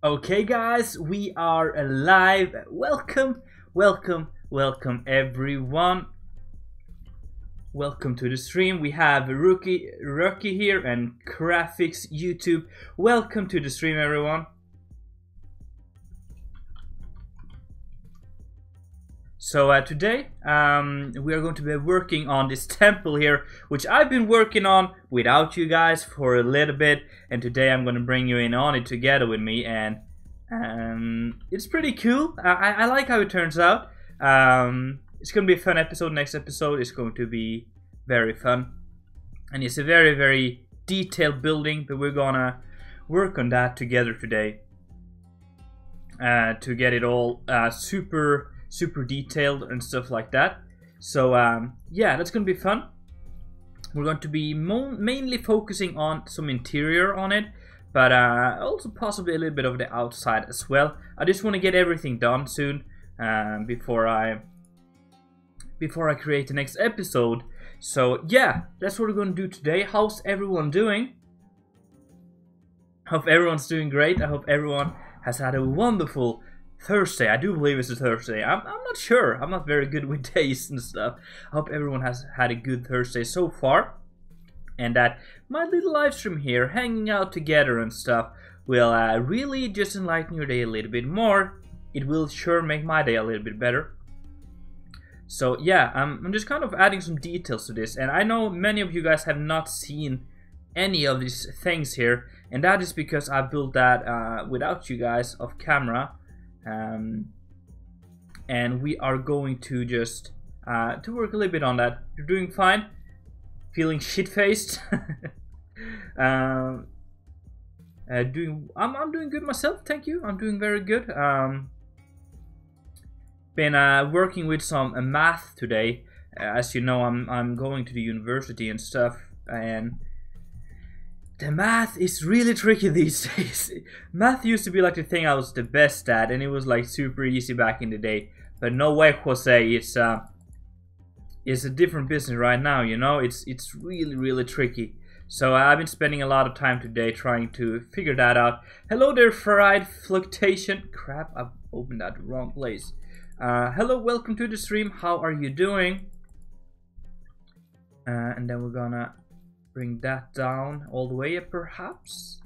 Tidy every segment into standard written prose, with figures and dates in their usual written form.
Okay, guys, we are live. Welcome, everyone. Welcome to the stream. We have Rookie here and Graphics YouTube. Welcome to the stream, everyone. So today we are going to be working on this temple here, which I've been working on without you guys for a little bit, and today I'm going to bring you in on it together with me, and it's pretty cool. I like how it turns out. It's going to be a fun episode. Next episode is going to be very fun, and it's a very detailed building, but we're gonna work on that together today to get it all super detailed and stuff like that. So yeah, that's gonna be fun. We're going to be mainly focusing on some interior on it, but also possibly a little bit of the outside as well. I just want to get everything done soon before I create the next episode. So yeah, that's what we're going to do today. How's everyone doing? Hope everyone's doing great. I hope everyone has had a wonderful Thursday. I do believe it's a Thursday. I'm not sure. I'm not very good with days and stuff. I hope everyone has had a good Thursday so far, and that my little live stream here, hanging out together and stuff, will really just enlighten your day a little bit more. It will sure make my day a little bit better. So yeah, I'm just kind of adding some details to this, and I know many of you guys have not seen any of these things here, and that is because I built that without you guys off camera. And we are going to just to work a little bit on that. You're doing fine? Feeling shit-faced? I'm doing good myself, thank you. I'm doing very good. Been working with some math today. As you know, I'm going to the university and stuff, and the math is really tricky these days. Math used to be like the thing I was the best at, and it was like super easy back in the day. But no way, Jose. It's a different business right now. You know, it's really tricky. So I've been spending a lot of time today trying to figure that out. Hello there, fried fluctuation. Crap, I've opened that wrong place. Hello, welcome to the stream. How are you doing? And then we're gonna bring that down all the way up, perhaps.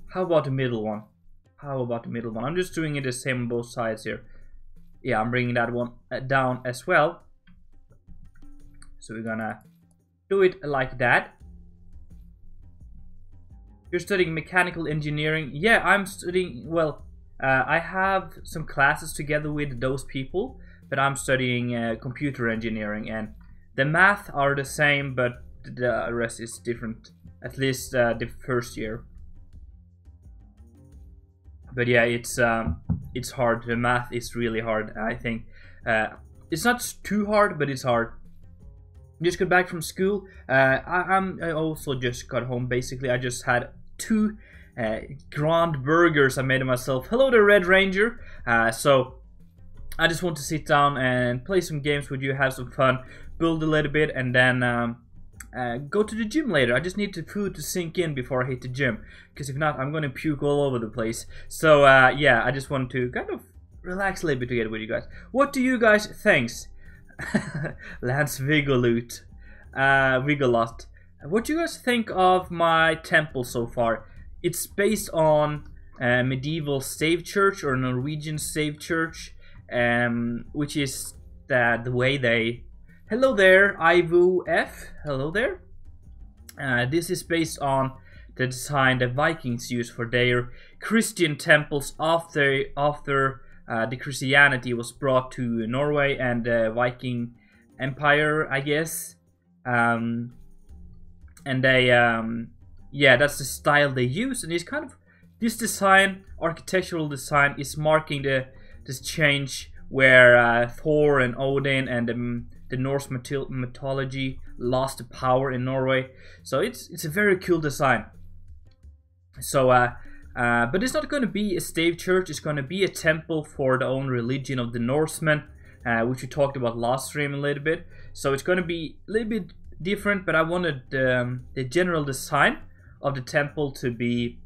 How about the middle one? I'm just doing it the same on both sides here. Yeah, I'm bringing that one down as well. So we're gonna do it like that. You're studying mechanical engineering? Yeah, I'm studying, well, I have some classes together with those people, but I'm studying computer engineering, and the math are the same, but the rest is different, at least the first year. But yeah, it's hard. The math is really hard, I think. It's not too hard, but it's hard. Just got back from school. I also just got home. Basically, I just had 2 grand burgers I made myself. Hello there, Red Ranger. So I just want to sit down and play some games with you, have some fun, build a little bit, and then go to the gym later. I just need the food to sink in before I hit the gym, because if not, I'm gonna puke all over the place. So yeah, I just want to kind of relax a little bit together with you guys. What do you guys think? Lance Vigolot. What do you guys think of my temple so far? It's based on medieval stave church, or Norwegian stave church, which is the way they... Hello there, Ivo F. Hello there. This is based on the design the Vikings used for their Christian temples after the Christianity was brought to Norway and the Viking Empire, I guess. And they, yeah, that's the style they use, and it's kind of this design, architectural design, is marking this change where Thor and Odin and the Norse mythology lost the power in Norway. So it's a very cool design. So but it's not going to be a stave church. It's going to be a temple for the own religion of the Norsemen, which we talked about last stream a little bit. So it's going to be a little bit different, but I wanted the general design of the temple to be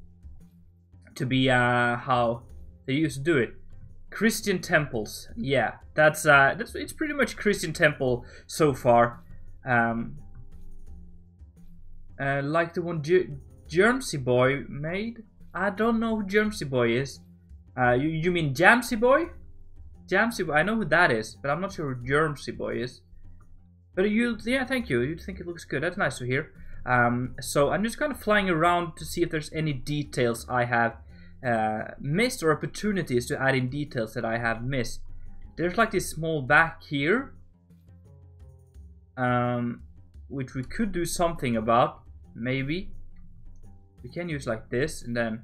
to be how they used to do it. Christian temples, yeah, that's it's pretty much Christian temple so far. Like the one Germsy Boy made. I don't know who Germsy Boy is. You mean Jamsy Boy? Jamsy Boy, I know who that is, but I'm not sure who Germsy Boy is. But yeah, thank you. You think it looks good. That's nice to hear. So I'm just kind of flying around to see if there's any details I have missed, or opportunities to add in details that I have missed. There's like this small back here, which we could do something about. Maybe we can use like this and then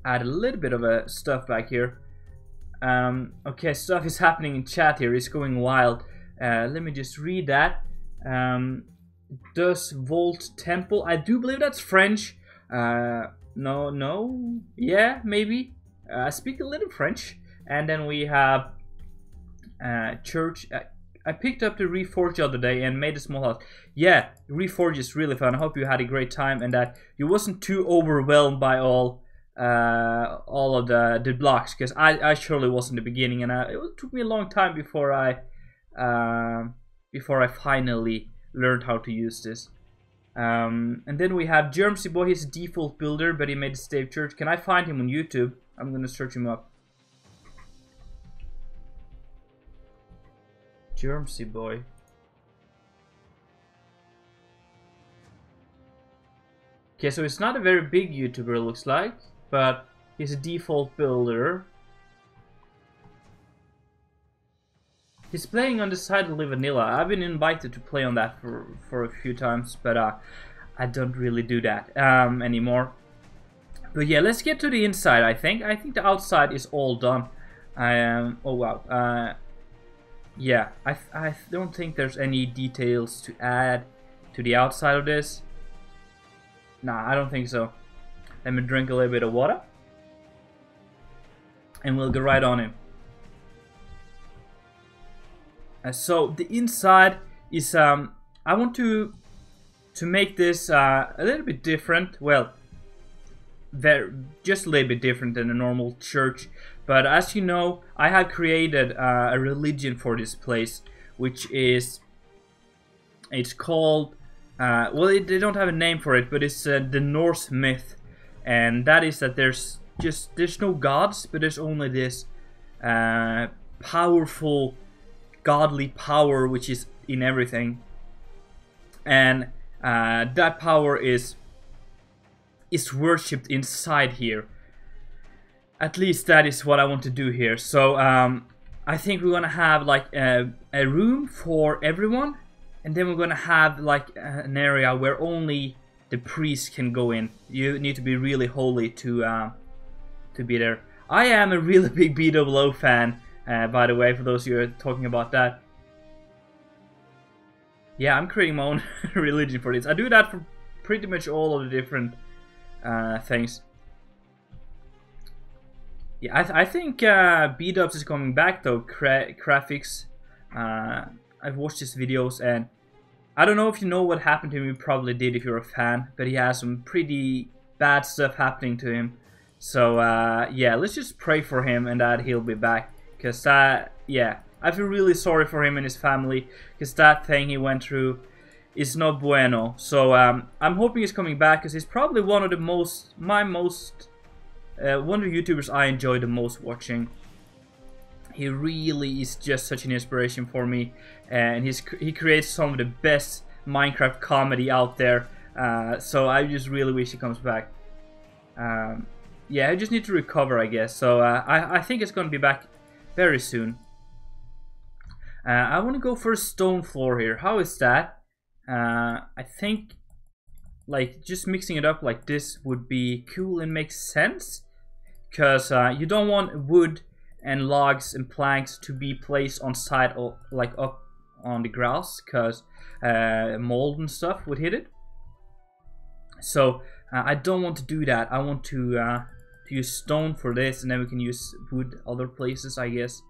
add a little bit of a stuff back here. Okay, stuff is happening in chat here. It's going wild. Let me just read that. Does Vault Temple? I do believe that's French. No, yeah, maybe. I speak a little French. And then we have church. I picked up the Reforge the other day and made a small house. Yeah, Reforge is really fun. I hope you had a great time and that you wasn't too overwhelmed by all of the blocks, because I surely was in the beginning, and it took me a long time before I finally learned how to use this. And then we have Germsy Boy. He's a default builder, but he made a stave church. Can I find him on YouTube? I'm gonna search him up. Germsy Boy. Okay, so it's not a very big YouTuber, it looks like, but he's a default builder. He's playing on Decidedly Vanilla. I've been invited to play on that for a few times, but I don't really do that anymore. But yeah, let's get to the inside. I think the outside is all done. Oh wow. Yeah, I don't think there's any details to add to the outside of this. Nah, I don't think so. Let me drink a little bit of water, and we'll go right on in. So the inside is I want to make this a little bit different. Well, just a little bit different than a normal church. But as you know, I have created a religion for this place, which is, it's called, well, they don't have a name for it, but it's the Norse myth, and that is that there's no gods, but there's only this powerful, godly power which is in everything, and that power is worshipped inside here. At least that is what I want to do here. So I think we're gonna have like a room for everyone, and then we're gonna have like an area where only the priest can go in. You need to be really holy to be there. I am a really big BWO fan, by the way, for those of you who are talking about that. Yeah, I'm creating my own religion for this. I do that for pretty much all of the different things. Yeah, I think B-dubs is coming back though. Graphics. I've watched his videos, and I don't know if you know what happened to him. You probably did if you're a fan, but he has some pretty bad stuff happening to him. So yeah, let's just pray for him and that he'll be back. Cause yeah, I feel really sorry for him and his family, because that thing he went through is not bueno. So I'm hoping he's coming back, because he's probably one of the one of the YouTubers I enjoy the most watching. He really is just such an inspiration for me, and he creates some of the best Minecraft comedy out there. So I just really wish he comes back. Yeah, I just need to recover, I guess. So I think it's gonna be back very soon. I want to go for a stone floor here. How is that? I think like just mixing it up like this would be cool and makes sense, because you don't want wood and logs and planks to be placed on side or like up on the grass, because mold and stuff would hit it. So I don't want to do that. I want to use stone for this, and then we can use wood other places, I guess.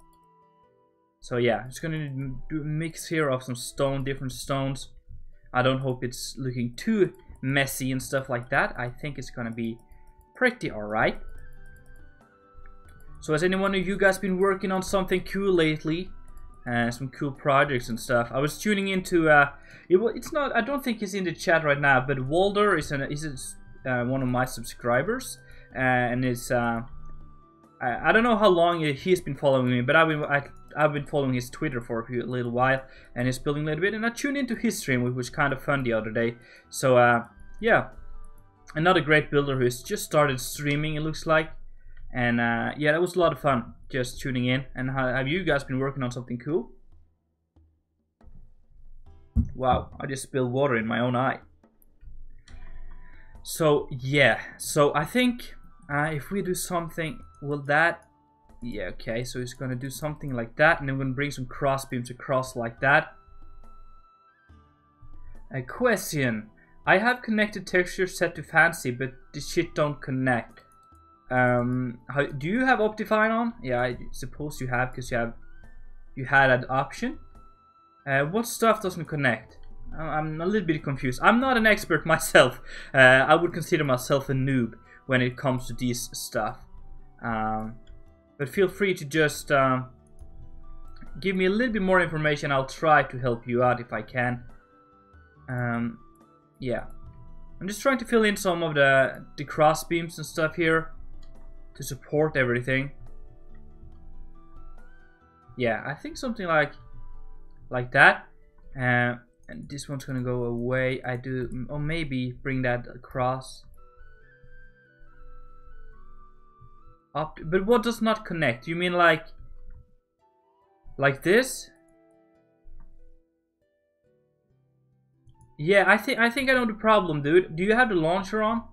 So yeah, I'm just gonna do a mix here of some stone, different stones. I don't hope it's looking too messy and stuff like that. I think it's gonna be pretty alright. So has anyone of you guys been working on something cool lately? Some cool projects and stuff. I was tuning into it's not, I don't think he's in the chat right now, but Walder is one of my subscribers, and it's I don't know how long he's been following me, but I've been following his Twitter for a little while, and he's building a little bit, and I tuned into his stream, which was kind of fun the other day. So yeah, another great builder who's just started streaming, it looks like. And yeah, that was a lot of fun just tuning in. And have you guys been working on something cool? Wow, I just spilled water in my own eye. So yeah, so I think if we do something, will that, yeah, okay, so he's gonna do something like that, and then we're gonna bring some cross beams across like that. A question: I have connected textures set to fancy, but this shit don't connect. Do you have Optifine on? Yeah, I suppose you have, because you had that option. What stuff doesn't connect? I'm a little bit confused. I'm not an expert myself. I would consider myself a noob when it comes to this stuff. But feel free to just give me a little bit more information. I'll try to help you out if I can. Yeah, I'm just trying to fill in some of the cross beams and stuff here to support everything. Yeah, I think something like that. And this one's gonna go away. Or maybe bring that across. Up, but what does not connect? You mean like this? Yeah, I think I know the problem, dude. Do you have the launcher on?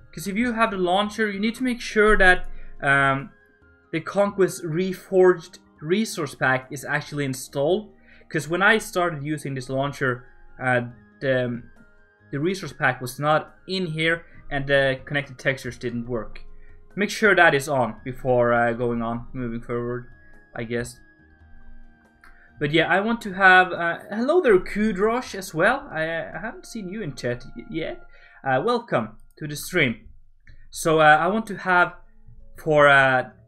Because if you have the launcher, you need to make sure that the Conquest Reforged resource pack is actually installed. Because when I started using this launcher, the resource pack was not in here, and the connected textures didn't work. Make sure that is on before moving forward, I guess. But yeah, I want to have hello there, Kudrosh, as well. I haven't seen you in chat yet. Welcome to the stream. So I want to have for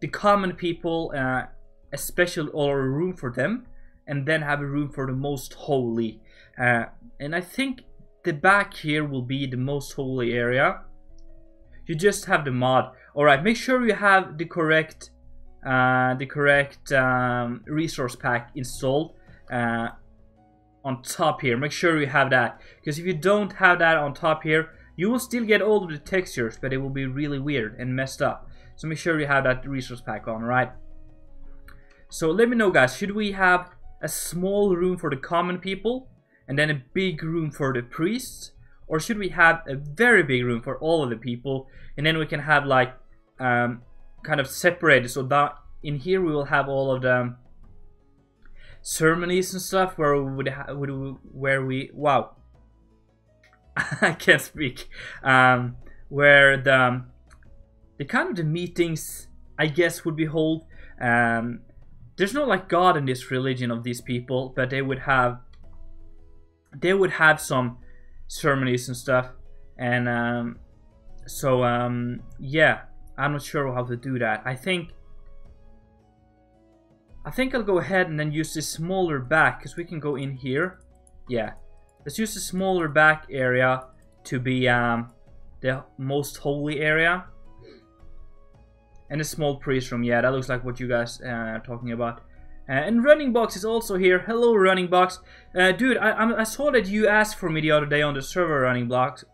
the common people a special or a room for them, and then have a room for the most holy. And I think the back here will be the most holy area. You just have the mod. All right, make sure you have the correct resource pack installed on top here. Make sure you have that, because if you don't have that on top here, you will still get all of the textures, but it will be really weird and messed up. So make sure you have that resource pack on, right? So let me know, guys, should we have a small room for the common people and then a big room for the priests, or should we have a very big room for all of the people, and then we can have like kind of separated, so that in here we will have all of the ceremonies and stuff where we wow I can't speak, where the kind of the meetings, I guess, would be held. There's no like God in this religion of these people, but they would have some ceremonies and stuff, and yeah, I'm not sure how to do that. I think I'll go ahead and then use this smaller back, because we can go in here. Yeah, let's use the smaller back area to be the most holy area. And a small priest room. Yeah, that looks like what you guys are talking about. And Running Box is also here. Hello, Running Box. Dude, I saw that you asked for me the other day on the server, Running Box,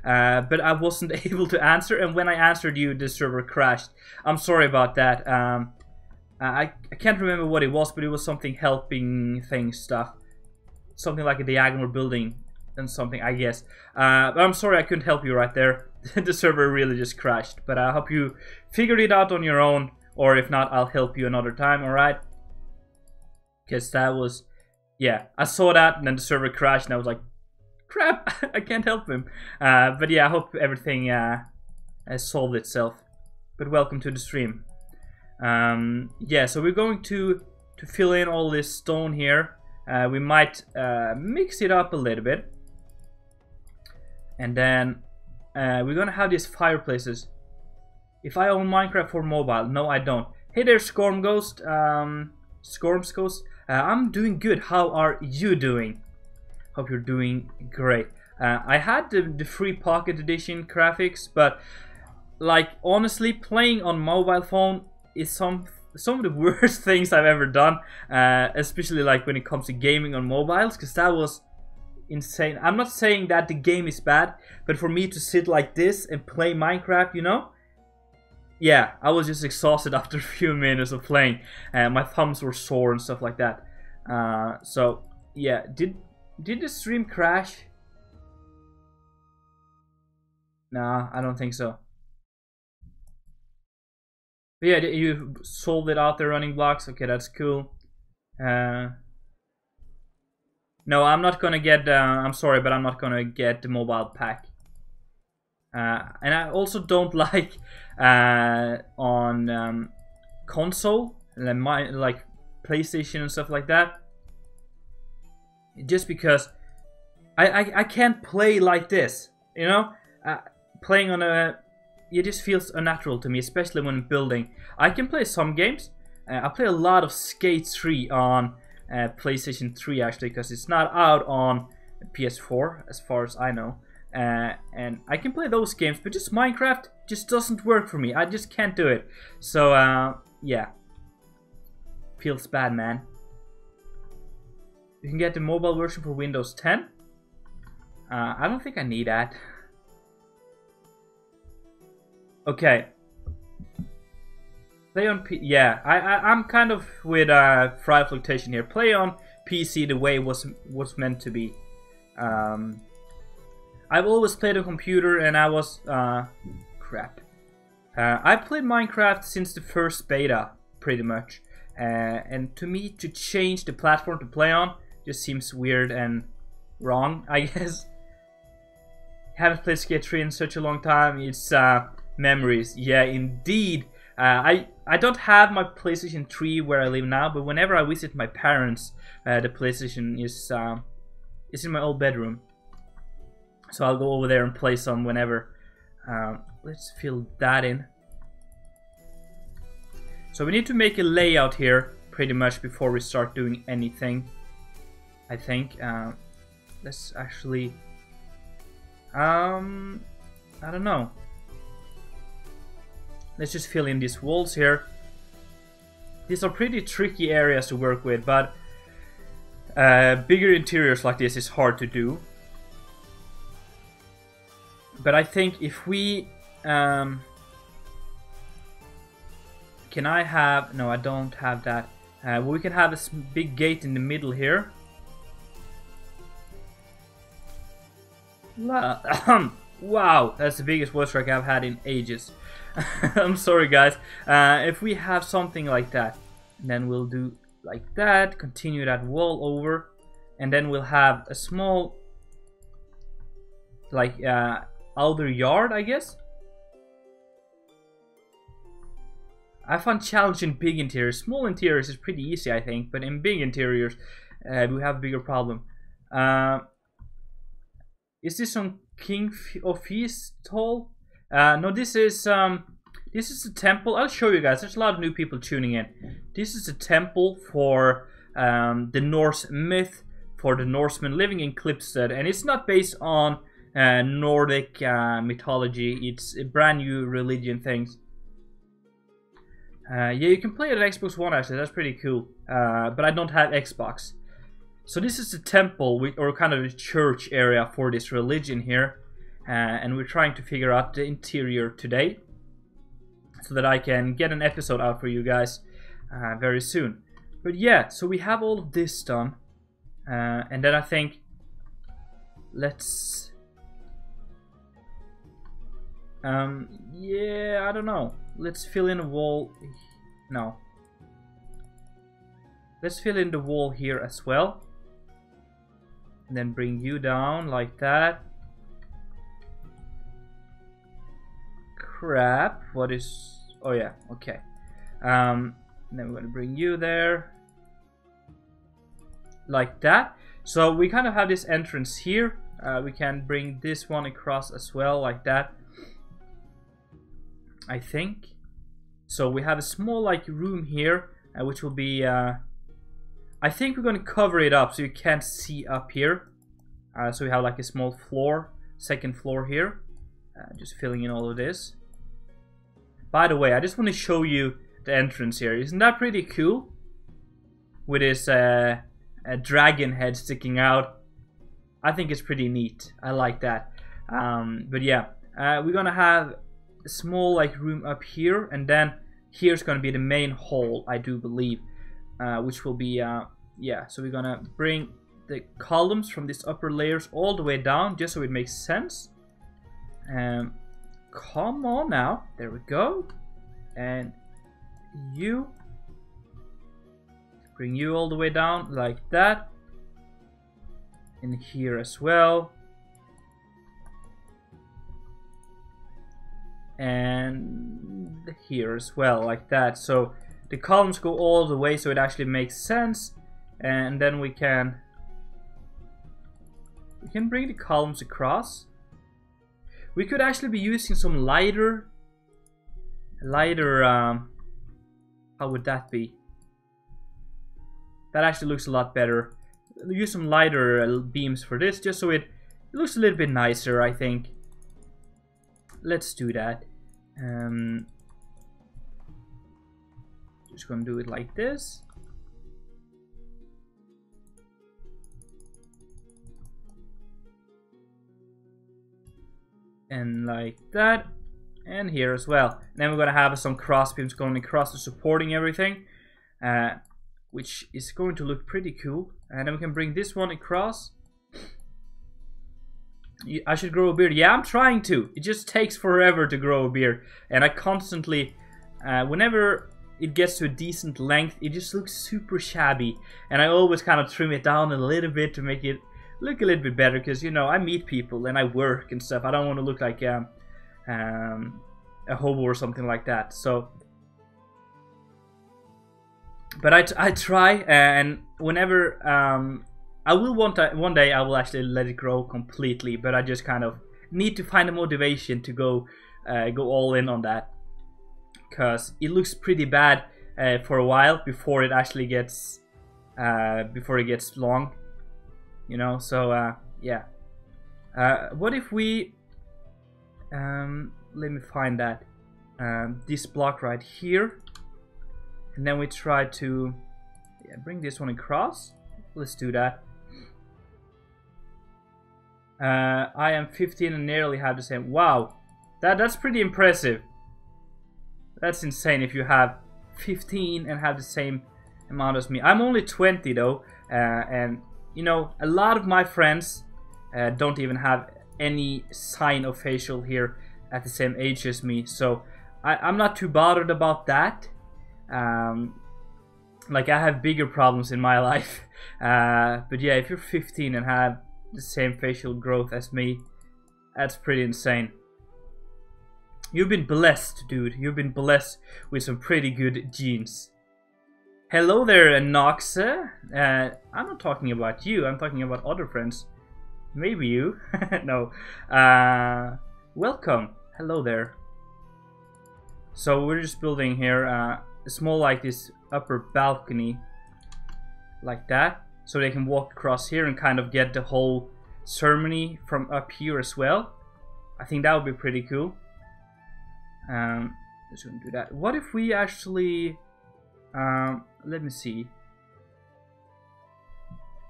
but I wasn't able to answer. And when I answered you, the server crashed. I'm sorry about that. I can't remember what it was, but it was something helping things stuff. Something like a diagonal building and something, I guess. But I'm sorry I couldn't help you right there. The server really just crashed. But I hope you figured it out on your own. Or if not, I'll help you another time, alright? Because that was... yeah, I saw that and then the server crashed and I was like, crap, I can't help him. But yeah, I hope everything has solved itself. But welcome to the stream. Yeah, so we're going to fill in all this stone here. We might mix it up a little bit. And then we're gonna have these fireplaces. If I own Minecraft for mobile, no, I don't. Hey there, Scorm Ghost. Scorms Ghost. I'm doing good. How are you doing? Hope you're doing great. I had the free Pocket Edition graphics, but like honestly, playing on mobile phone is some of the worst things I've ever done. Especially like when it comes to gaming on mobiles, because that was insane. I'm not saying that the game is bad, but for me to sit like this and play Minecraft, you know. Yeah, I was just exhausted after a few minutes of playing. My thumbs were sore and stuff like that. So yeah, did the stream crash? Nah, I don't think so. But yeah, you solved it out there, running blocks. Okay, that's cool. No, I'm not gonna get. I'm sorry, but I'm not gonna get the mobile pack. And I also don't like on console, like PlayStation and stuff like that. Just because I can't play like this, you know. Playing on it just feels unnatural to me, especially when building. I can play some games. I play a lot of Skate 3 on PlayStation 3 actually, because it's not out on PS4 as far as I know. And I can play those games, but just Minecraft just doesn't work for me. I just can't do it. So yeah, feels bad, man. You can get the mobile version for Windows 10. I don't think I need that. Okay. Play on yeah, I'm kind of with Fried Fluctuation here. Play on PC the way it was meant to be. I've always played on computer, and I was crap. I played Minecraft since the first beta, pretty much. And to me, to change the platform to play on just seems weird and wrong, I guess. Haven't played Skate 3 in such a long time. It's memories. Yeah, indeed. I don't have my PlayStation 3 where I live now, but whenever I visit my parents, the PlayStation is in my old bedroom. So I'll go over there and play some whenever. Let's fill that in. So we need to make a layout here pretty much before we start doing anything, I think. Let's actually... I don't know. Let's just fill in these walls here. These are pretty tricky areas to work with, but bigger interiors like this is hard to do. But I think if we... can I have... No, I don't have that. We can have a big gate in the middle here. Wow, that's the biggest voice crack I've had in ages. I'm sorry, guys. If we have something like that, then we'll do like that, continue that wall over, and then we'll have a small, like, outer yard, I guess. I find challenge in big interiors. Small interiors is pretty easy, I think, but in big interiors, we have a bigger problem. Is this on King of Feast Hall? No, this is a temple. I'll show you guys. There's a lot of new people tuning in. This is a temple for the Norse myth, for the Norsemen living in Klipstead, and it's not based on Nordic mythology. It's a brand new religion things. Yeah, you can play it on Xbox One actually. That's pretty cool. But I don't have Xbox. So this is the temple, or kind of a church area for this religion here. And we're trying to figure out the interior today, so that I can get an episode out for you guys very soon. But yeah, so we have all of this done. And then I think, let's... yeah, I don't know. Let's fill in a wall. No. Let's fill in the wall here as well. And then bring you down like that. Crap. What is... Oh yeah, okay. Then we're gonna bring you there. Like that. So we kind of have this entrance here. We can bring this one across as well, like that, I think. So we have a small like room here, which will be I think we're going to cover it up so you can't see up here. So we have like a small floor, second floor here, just filling in all of this. By the way, I just want to show you the entrance here. Isn't that pretty cool? With this a dragon head sticking out. I think it's pretty neat. I like that. But yeah, we're gonna have a small like room up here, and then here's gonna be the main hall, I do believe, which will be yeah. So we're gonna bring the columns from these upper layers all the way down, just so it makes sense. Come on now, there we go, and you. Bring you all the way down like that. In here as well. And here as well, like that. So the columns go all the way so it actually makes sense. And then we can bring the columns across. We could actually be using some lighter how would that be? That actually looks a lot better. Use some lighter beams for this, just so it looks a little bit nicer, I think. Let's do that. Just gonna do it like this. And like that. And here as well. And then we're gonna have some cross beams going across to supporting everything. Which is going to look pretty cool. And then we can bring this one across. I should grow a beard. Yeah, I'm trying to. It just takes forever to grow a beard. And I constantly, whenever it gets to a decent length, it just looks super shabby. And I always kind of trim it down a little bit to make it look a little bit better. Because, you know, I meet people and I work and stuff. I don't want to look like a hobo or something like that. So... But I try, and whenever I will one day I will actually let it grow completely. But I just kind of need to find a motivation to go all in on that, because it looks pretty bad for a while before it actually gets long, you know. So yeah. What if we let me find that this block right here. And then we try to bring this one across. Let's do that. I am 15 and nearly have the same. Wow, that's pretty impressive. That's insane if you have 15 and have the same amount as me. I'm only 20 though, and you know, a lot of my friends don't even have any sign of facial hair at the same age as me. So I'm not too bothered about that. Like, I have bigger problems in my life. But yeah, if you're 15 and have the same facial growth as me, that's pretty insane. You've been blessed, dude. You've been blessed with some pretty good genes. Hello there, Nox. I'm not talking about you. I'm talking about other friends. Maybe you. No. Welcome. Hello there. So we're just building here small like this upper balcony like that, so they can walk across here and kind of get the whole ceremony from up here as well. I think that would be pretty cool. Just gonna do that. What if we actually let me see,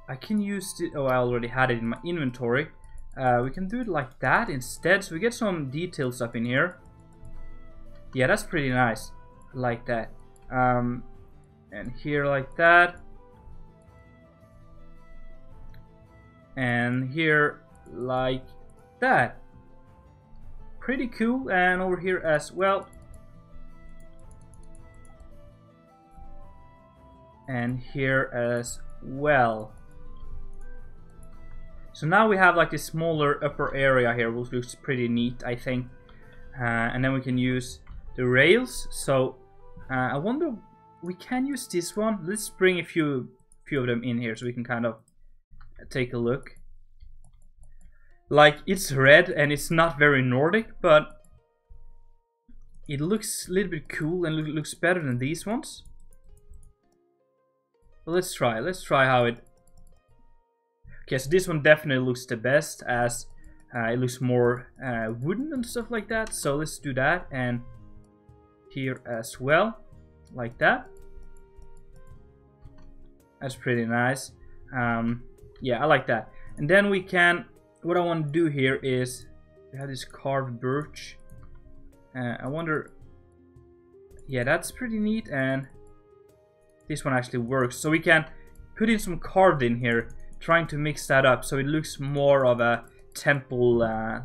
I can use it. Oh, I already had it in my inventory. We can do it like that instead, so we get some details up in here. Yeah, that's pretty nice. I like that. And here like that, and here like that. Pretty cool. And over here as well, and here as well. So now we have like this smaller upper area here, which looks pretty neat, I think. And then we can use the rails. So I wonder, we can use this one. Let's bring a few of them in here so we can kind of take a look. Like, it's red and it's not very Nordic, but it looks a little bit cool and looks better than these ones. But let's try how it... Okay, so this one definitely looks the best, as it looks more wooden and stuff like that. So let's do that, and here as well, like that. That's pretty nice. Yeah, I like that. And then we can... What I want to do here is... We have this carved birch. I wonder... Yeah, that's pretty neat, and... This one actually works. So we can put in some carved in here, trying to mix that up so it looks more of a temple,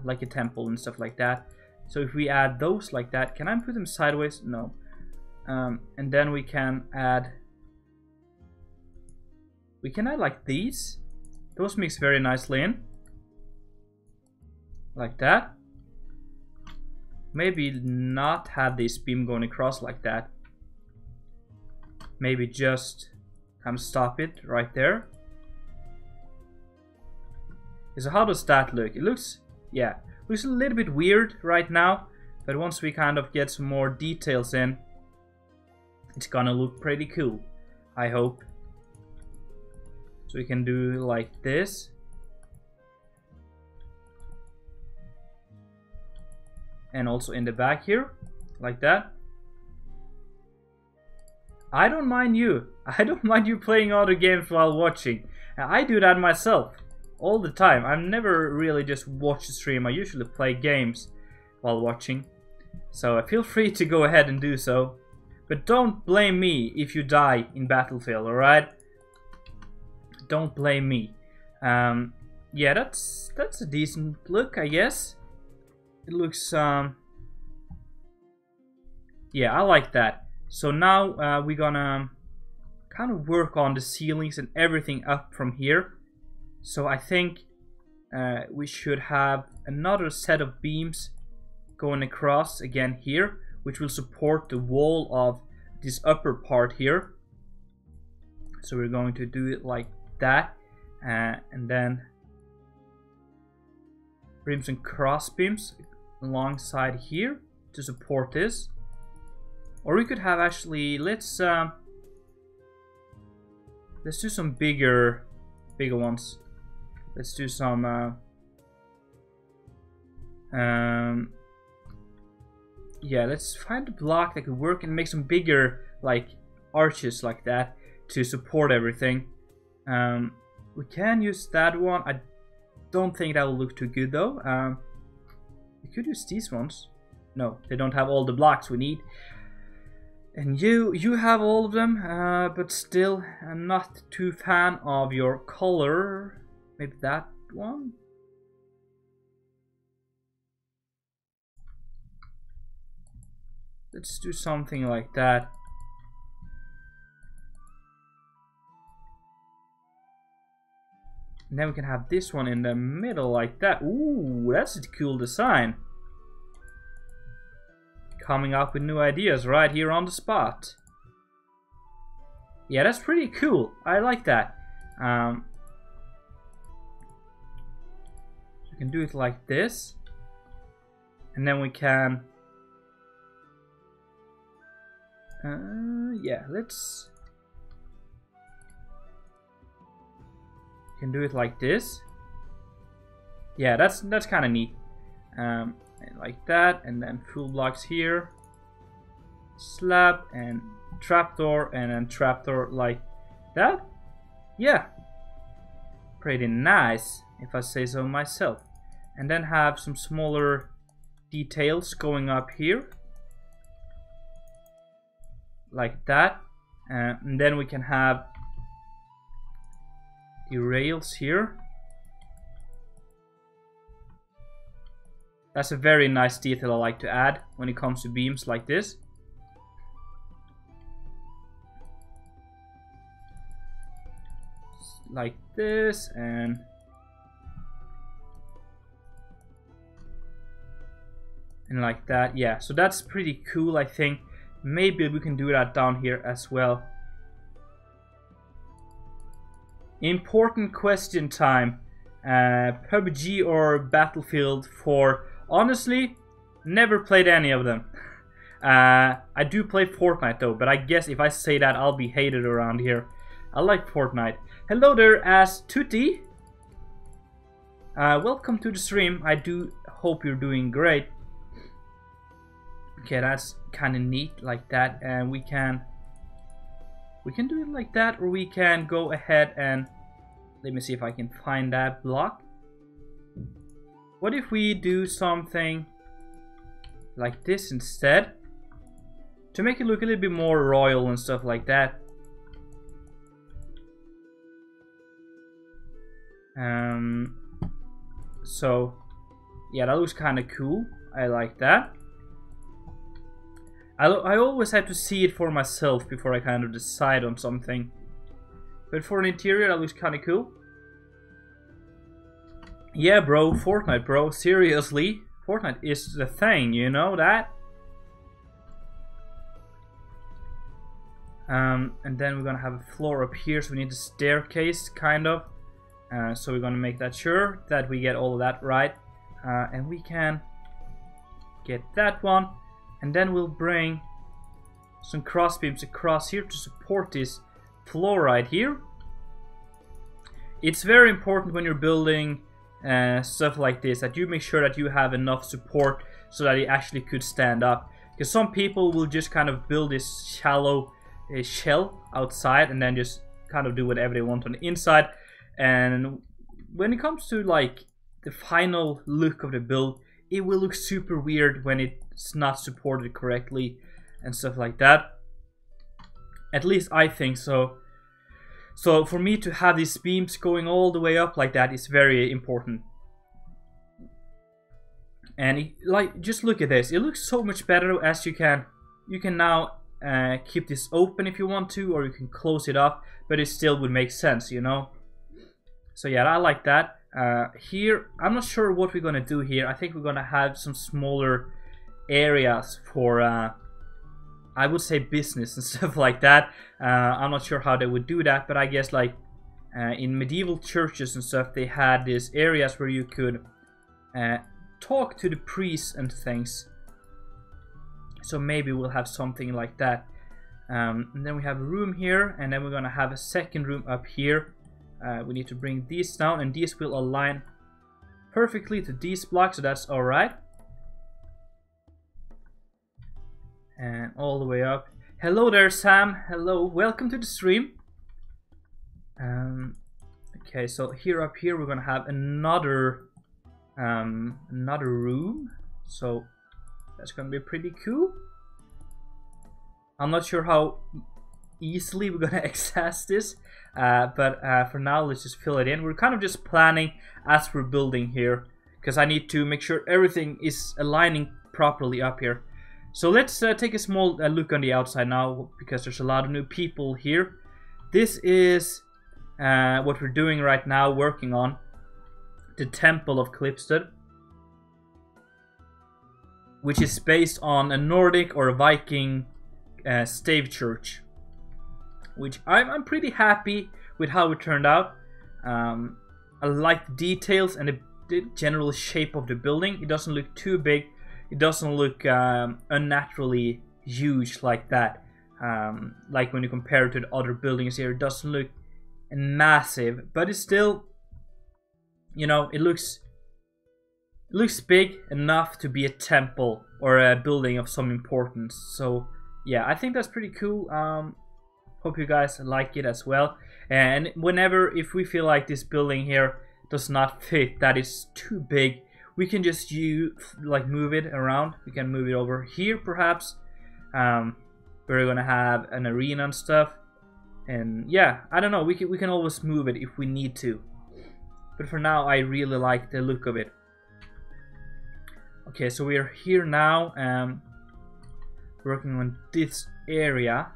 like a temple and stuff like that. So if we add those like that, can I put them sideways? No. And then we can add... We can add like these. Those mix very nicely in. Like that. Maybe not have this beam going across like that. Maybe just kind of stop it right there. So how does that look? It looks, yeah, looks a little bit weird right now, but once we kind of get some more details in, it's gonna look pretty cool, I hope. So we can do like this. And also in the back here, like that. I don't mind you. I don't mind you playing other games while watching. I do that myself all the time. I've never really just watched a stream. I usually play games while watching. So feel free to go ahead and do so. But don't blame me if you die in Battlefield, alright? Don't blame me. Yeah, that's a decent look, I guess. It looks, yeah, I like that. So now we're gonna kind of work on the ceilings and everything up from here. So I think we should have another set of beams going across again here, which will support the wall of this upper part here. So we're going to do it like that, and then bring some cross beams alongside here to support this. Or we could have actually, let's do some bigger ones. Let's do some yeah, let's find a block that could work and make some bigger like arches like that to support everything. We can use that one. I don't think that will look too good though. We could use these ones. No, they don't have all the blocks we need. And you have all of them, but still, I'm not too fan of your color. Maybe that one? Let's do something like that. And then we can have this one in the middle like that. Ooh, that's a cool design. Coming up with new ideas right here on the spot. Yeah, that's pretty cool. I like that. We can do it like this. And then we can... yeah, let's... We can do it like this. Yeah, that's kind of neat. Like that, and then full blocks here, slab and trapdoor, and then trapdoor like that. Yeah, pretty nice if I say so myself. And then have some smaller details going up here like that, and then we can have the rails here. That's a very nice detail I like to add when it comes to beams like this. Like this, and like that. Yeah, so that's pretty cool, I think. Maybe we can do that down here as well. Important question time. PUBG or Battlefield 4. Honestly, never played any of them. I do play Fortnite though, but I guess if I say that, I'll be hated around here. I like Fortnite. Hello there, as Tutti. Welcome to the stream. I do hope you're doing great. Okay, that's kind of neat like that, and we can do it like that, or we can go ahead and let me see if I can find that block. What if we do something like this instead, to make it look a little bit more royal and stuff like that? So yeah, that looks kind of cool. I like that. I always have to see it for myself before I kind of decide on something. But for an interior, that looks kind of cool. Yeah, bro, Fortnite, bro. Seriously, Fortnite is the thing, you know that? And then we're gonna have a floor up here, so we need a staircase, kind of. So we're gonna make that sure that we get all of that right. And we can get that one. And then we'll bring some cross beams across here to support this floor right here. It's very important when you're building stuff like this that you make sure that you have enough support so that it actually could stand up. Because some people will just kind of build this shallow shell outside and then just kind of do whatever they want on the inside. And when it comes to like the final look of the build, it will look super weird when it's not supported correctly and stuff like that. At least I think so. So for me to have these beams going all the way up like that is very important. And like, just look at this. It looks so much better as you can now keep this open if you want to, or you can close it up, but it still would make sense, you know. So yeah, I like that. Here, I'm not sure what we're gonna do here. I think we're gonna have some smaller areas for, I would say, business and stuff like that. I'm not sure how they would do that, but I guess like in medieval churches and stuff, they had these areas where you could talk to the priests and things. So maybe we'll have something like that. And then we have a room here, and then we're gonna have a second room up here. We need to bring these down, and these will align perfectly to these blocks, so that's alright. And all the way up. Hello there, Sam. Hello, welcome to the stream. Okay, so here up here we're gonna have another room. So that's gonna be pretty cool. I'm not sure how easily we're gonna access this. But for now, let's just fill it in. We're kind of just planning as we're building here, because I need to make sure everything is aligning properly up here. So let's take a small look on the outside now, because there's a lot of new people here. This is what we're doing right now, working on the Temple of Klipstead, which is based on a Nordic or a Viking stave church, which I'm pretty happy with how it turned out. I like the details and the general shape of the building. It doesn't look too big. It doesn't look unnaturally huge like that. Like when you compare it to the other buildings here, it doesn't look massive, but it's still, you know, it looks big enough to be a temple or a building of some importance. So yeah, I think that's pretty cool. Hope you guys like it as well. And whenever, if we feel like this building here does not fit, that is too big, we can just move it around. We can move it over here perhaps. We're gonna have an arena and stuff. And yeah, I don't know, we can always move it if we need to. But for now, I really like the look of it. Okay, so we're here now, working on this area,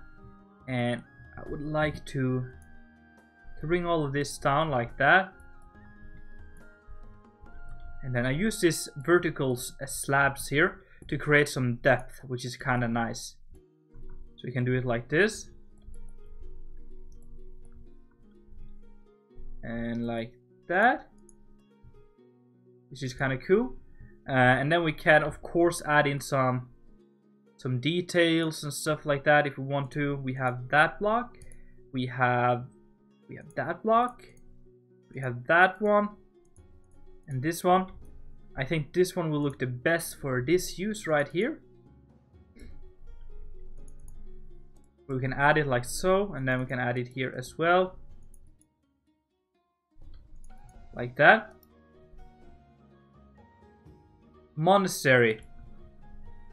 and I would like to bring all of this down like that. And then I use these vertical slabs here to create some depth, which is kind of nice. So we can do it like this. And like that. which is kind of cool. And then we can, of course, add in some details and stuff like that if we want to. We have that block. We have that block. We have that one. And this one. I think this one will look the best for this use right here. We can add it like so, and then we can add it here as well. Like that. Monastery.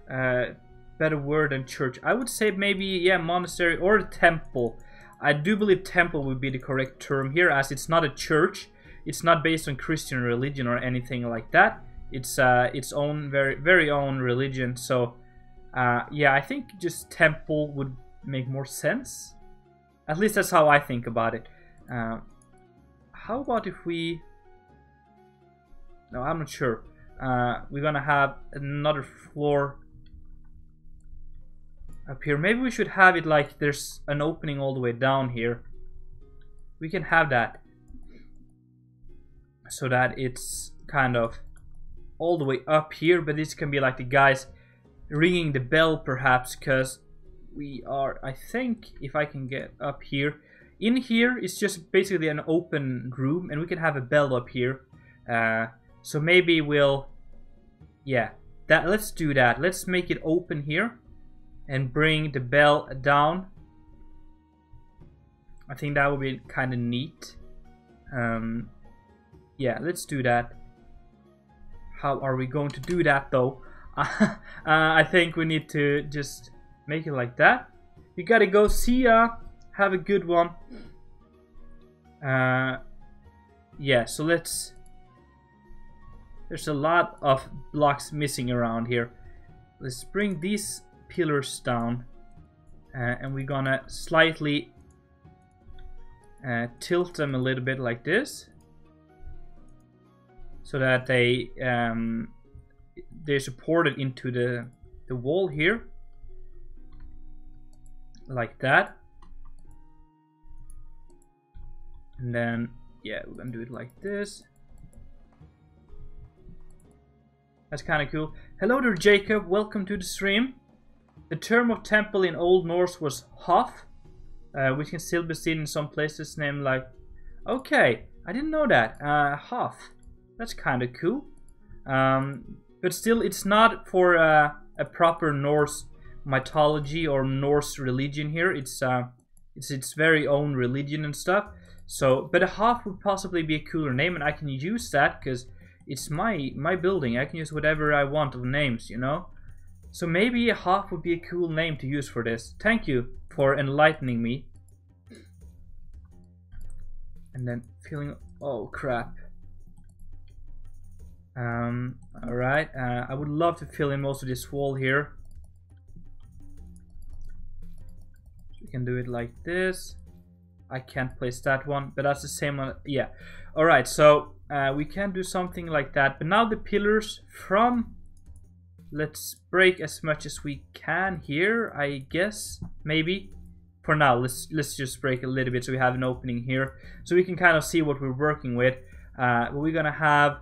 Better word than church. I would say maybe, yeah, monastery or a temple. I do believe temple would be the correct term here, as it's not a church. It's not based on Christian religion or anything like that. It's its own very own religion. So yeah, I think just temple would make more sense. At least that's how I think about it. How about if we... No, I'm not sure. We're gonna have another floor up here. Maybe we should have it like there's an opening all the way down here. We can have that so that it's kind of all the way up here, but this can be like the guys ringing the bell perhaps, because we are, I think, if I can get up here, in here it's just basically an open room, and we can have a bell up here. So maybe we'll, yeah, that, let's do that. Let's make it open here and bring the bell down. I think that would be kind of neat. Yeah, let's do that. How are we going to do that though? I think we need to just make it like that. You gotta go. See ya. Have a good one. Yeah, so let's... There's a lot of blocks missing around here. Let's bring these pillars down. And we're gonna slightly tilt them a little bit like this. So that they're supported into the wall here. Like that. And then, yeah, we're gonna do it like this. That's kind of cool. Hello there, Jacob. Welcome to the stream. The term of temple in Old Norse was hof, which can still be seen in some places named like... Okay, I didn't know that. Hof. That's kind of cool. But still, it's not for a proper Norse mythology or Norse religion here. It's its very own religion and stuff. So, but a hof would possibly be a cooler name, and I can use that because it's my building. I can use whatever I want of names, you know. So maybe a hof would be a cool name to use for this. Thank you for enlightening me. And then feeling... Oh crap. Alright, I would love to fill in most of this wall here. So we can do it like this. I can't place that one, but that's the same one. Yeah. Alright, so we can do something like that. But now the pillars from... Let's break as much as we can here, I guess. Maybe. For now, let's just break a little bit so we have an opening here. So we can kind of see what we're working with. We're gonna have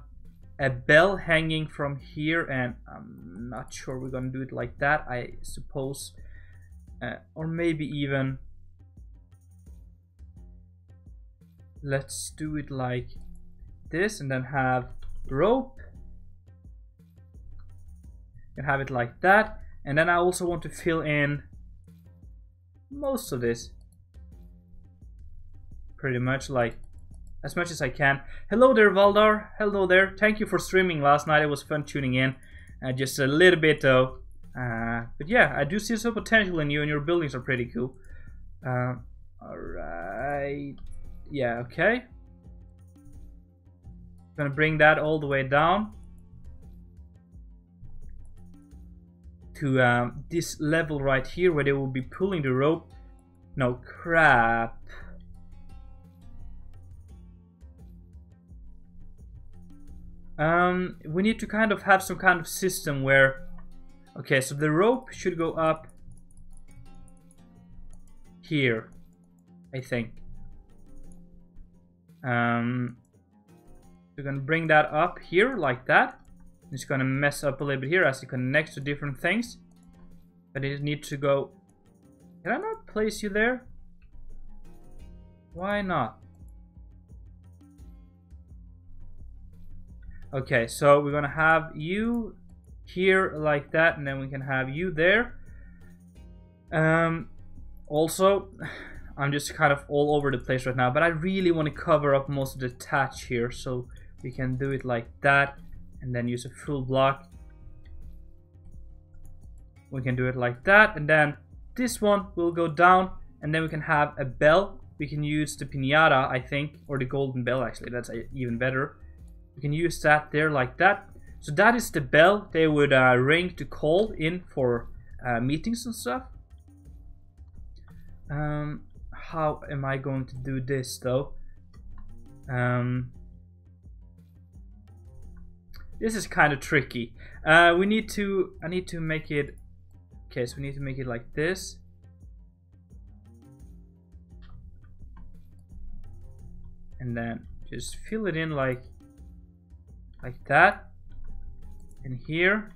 a bell hanging from here, and I'm not sure we're gonna do it like that, I suppose. Or maybe even... Let's do it like this, and then have rope. And have it like that. And then I also want to fill in most of this. Pretty much like as much as I can. Hello there, Valdar. Hello there. Thank you for streaming last night. It was fun tuning in. Just a little bit though. But yeah, I do see some potential in you, and your buildings are pretty cool. Alright. Yeah, okay. Gonna bring that all the way down to this level right here, where they will be pulling the rope. No, crap. We need to kind of have some kind of system where... Okay, so the rope should go up here, I think. We're gonna bring that up here like that. It's gonna mess up a little bit here as it connects to different things. But it needs to go. Can I not place you there? Why not? Okay, so we're gonna have you here like that, and then we can have you there. Also, I'm just kind of all over the place right now, but I really want to cover up most of the thatch here, so we can do it like that, and then use a full block. We can do it like that, and then this one will go down, and then we can have a bell. We can use the piñata, I think, or the golden bell actually, that's even better. We can use that there like that. So that is the bell they would ring to call in for meetings and stuff. How am I going to do this though? This is kind of tricky. I need to make it. Okay, so we need to make it like this. And then just fill it in like that. And here.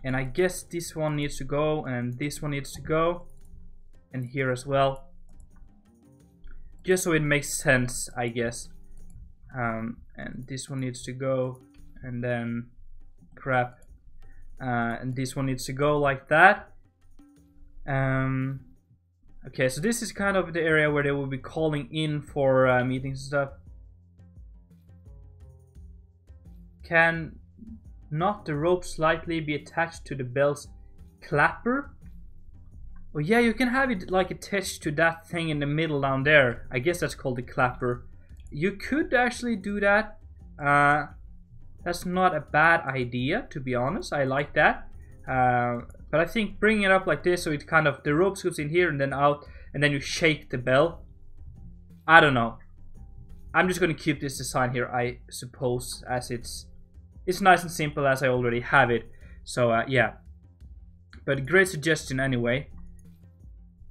And I guess this one needs to go, and this one needs to go. And here as well. Just so it makes sense, I guess. And this one needs to go, and then crap. And this one needs to go like that. Okay, so this is kind of the area where they will be calling in for meetings and stuff. Can not the rope slightly be attached to the bell's clapper? Oh yeah, you can have it like attached to that thing in the middle down there. I guess that's called the clapper. You could actually do that. That's not a bad idea, to be honest. I like that. But I think bringing it up like this, so it kind of, the rope goes in here and then out, and then you shake the bell. I don't know. I'm just going to keep this design here, I suppose, as it's nice and simple as I already have it. So yeah. But great suggestion anyway.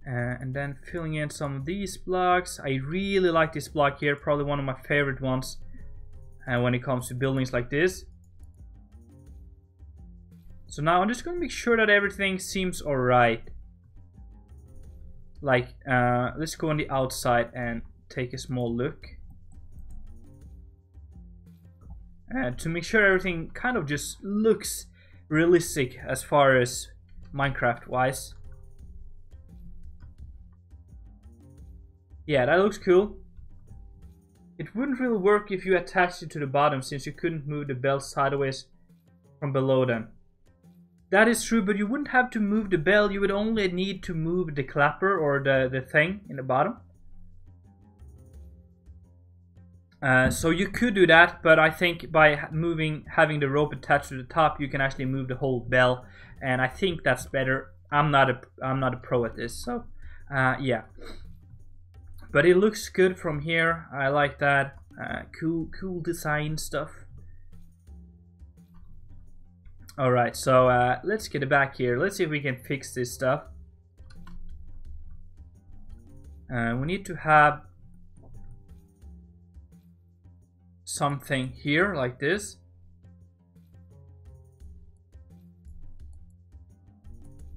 And then filling in some of these blocks. I really like this block here, probably one of my favorite ones when it comes to buildings like this. So now I'm just going to make sure that everything seems alright. Like, let's go on the outside and take a small look. To make sure everything kind of just looks realistic as far as Minecraft wise. Yeah, that looks cool. It wouldn't really work if you attached it to the bottom, since you couldn't move the bell sideways from below them. That is true, but you wouldn't have to move the bell. You would only need to move the clapper or the thing in the bottom. So you could do that, but I think by having the rope attached to the top, you can actually move the whole bell, and I think that's better. I'm not a pro at this, so yeah. But it looks good from here. I like that. Cool design stuff. Alright, so let's get it back here. Let's see if we can fix this stuff. We need to have something here like this.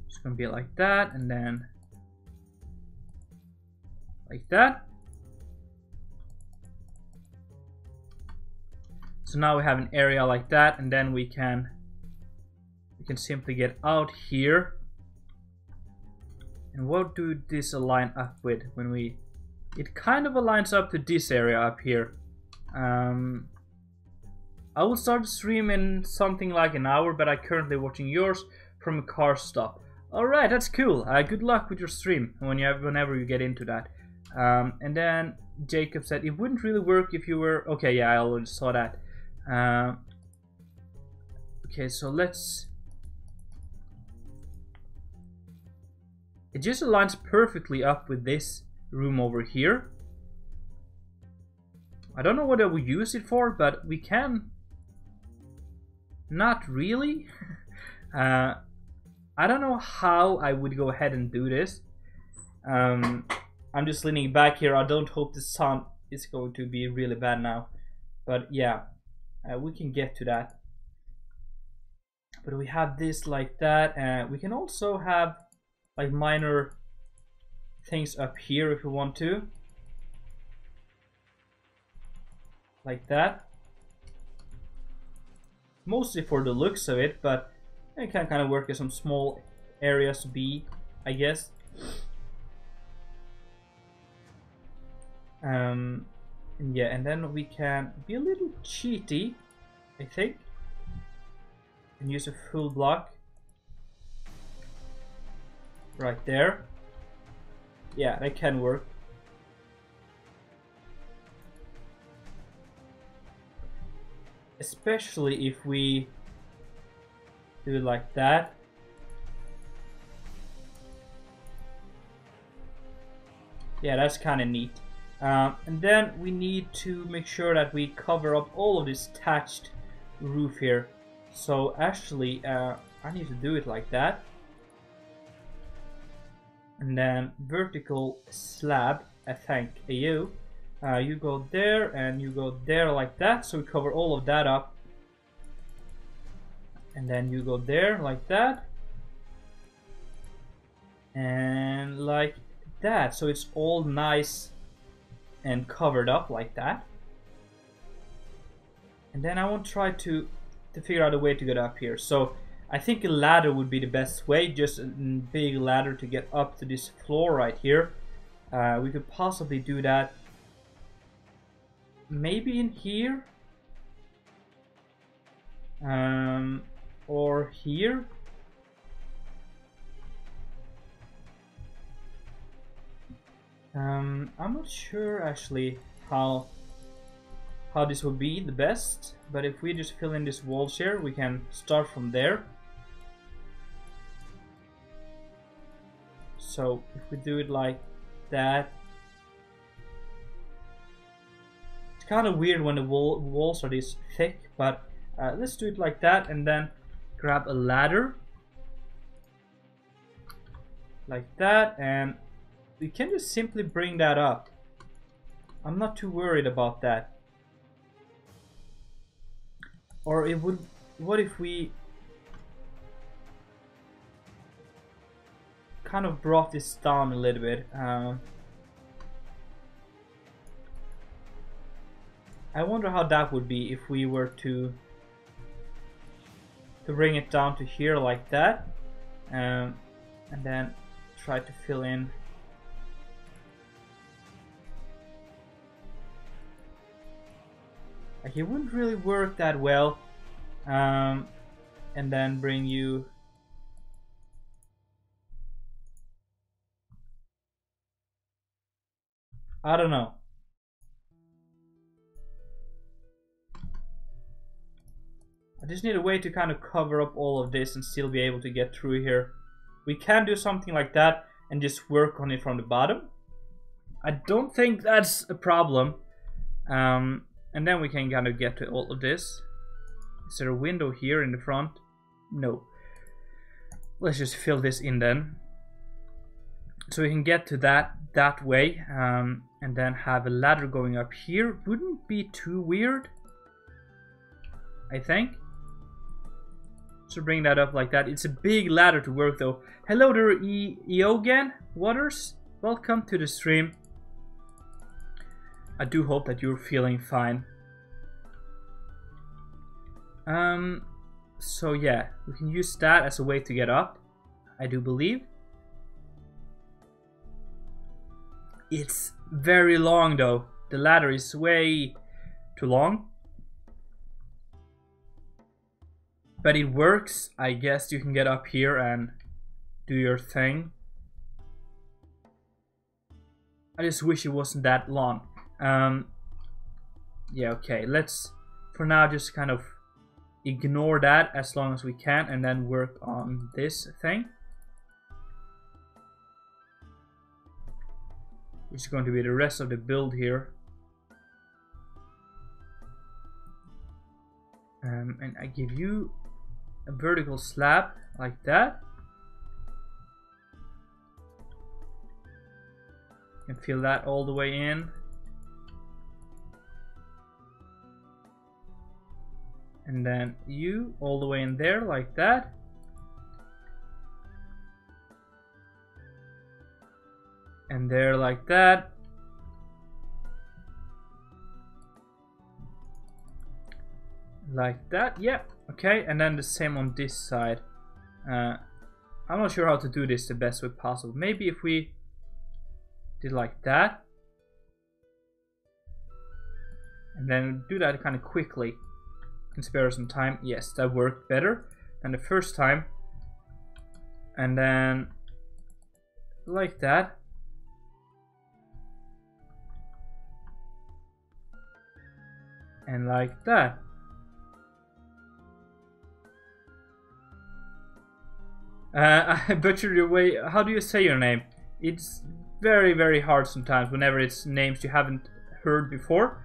It's gonna be like that, and then like that. So now we have an area like that, and then we can simply get out here. And what do this align up with when we? It kind of aligns up to this area up here. I will start the stream in something like an hour, but I'm currently watching yours from a car stop. Alright, that's cool. Good luck with your stream whenever you get into that. And then Jacob said it wouldn't really work if you were... Okay, yeah, I already saw that. Okay, so let's... It just aligns perfectly up with this room over here. I don't know what I will use it for, but we can... Not really. I don't know how I would go ahead and do this. I'm just leaning back here. I don't hope the sound is going to be really bad now. But yeah, we can get to that. But we have this like that, and we can also have like minor things up here if we want to, like that. Mostly for the looks of it, but it can kind of work as some small areas to be, I guess. Yeah, and then we can be a little cheaty, I think, and use a full block right there. Yeah, that can work. Especially if we do it like that. Yeah, that's kind of neat. And then we need to make sure that we cover up all of this thatched roof here. So actually, I need to do it like that. And then vertical slab, I thank you. You go there and you go there like that. So we cover all of that up. And then you go there like that. And like that. So it's all nice and covered up like that. And then I want to try to figure out a way to get up here. So I think a ladder would be the best way, just a big ladder to get up to this floor right here. We could possibly do that maybe in here, or here. I'm not sure actually how this would be the best, but if we just fill in this wall here, we can start from there. So if we do it like that, it's kind of weird when the walls are this thick, but let's do it like that, and then grab a ladder like that, and we can just simply bring that up. I'm not too worried about that. Or it would, what if we kind of brought this down a little bit? I wonder how that would be if we were to bring it down to here like that, and then try to fill in. Like, it wouldn't really work that well, and then bring you. I don't know. I just need a way to kind of cover up all of this and still be able to get through here. We can do something like that and just work on it from the bottom. I don't think that's a problem. And then we can kind of get to all of this. Is there a window here in the front? No. Let's just fill this in then. So we can get to that way, and then have a ladder going up here. Wouldn't be too weird, I think. So bring that up like that. It's a big ladder to work though. Hello there, Eogan Waters. Welcome to the stream. I do hope that you're feeling fine. So yeah, we can use that as a way to get up, I do believe. It's very long though. The ladder is way too long. But it works. I guess you can get up here and do your thing. I just wish it wasn't that long. Yeah, okay, let's for now just kind of ignore that as long as we can, and then work on this thing, which is going to be the rest of the build here. And I give you a vertical slab like that. And fill that all the way in. And then you all the way in there like that. And there like that. Like that, yeah. Okay, and then the same on this side. I'm not sure how to do this the best way possible. Maybe if we did like that. And then do that kind of quickly. Can spare some time. Yes, that worked better than the first time. And then like that. And like that. I butchered your way. How do you say your name? It's very, very hard sometimes whenever it's names you haven't heard before.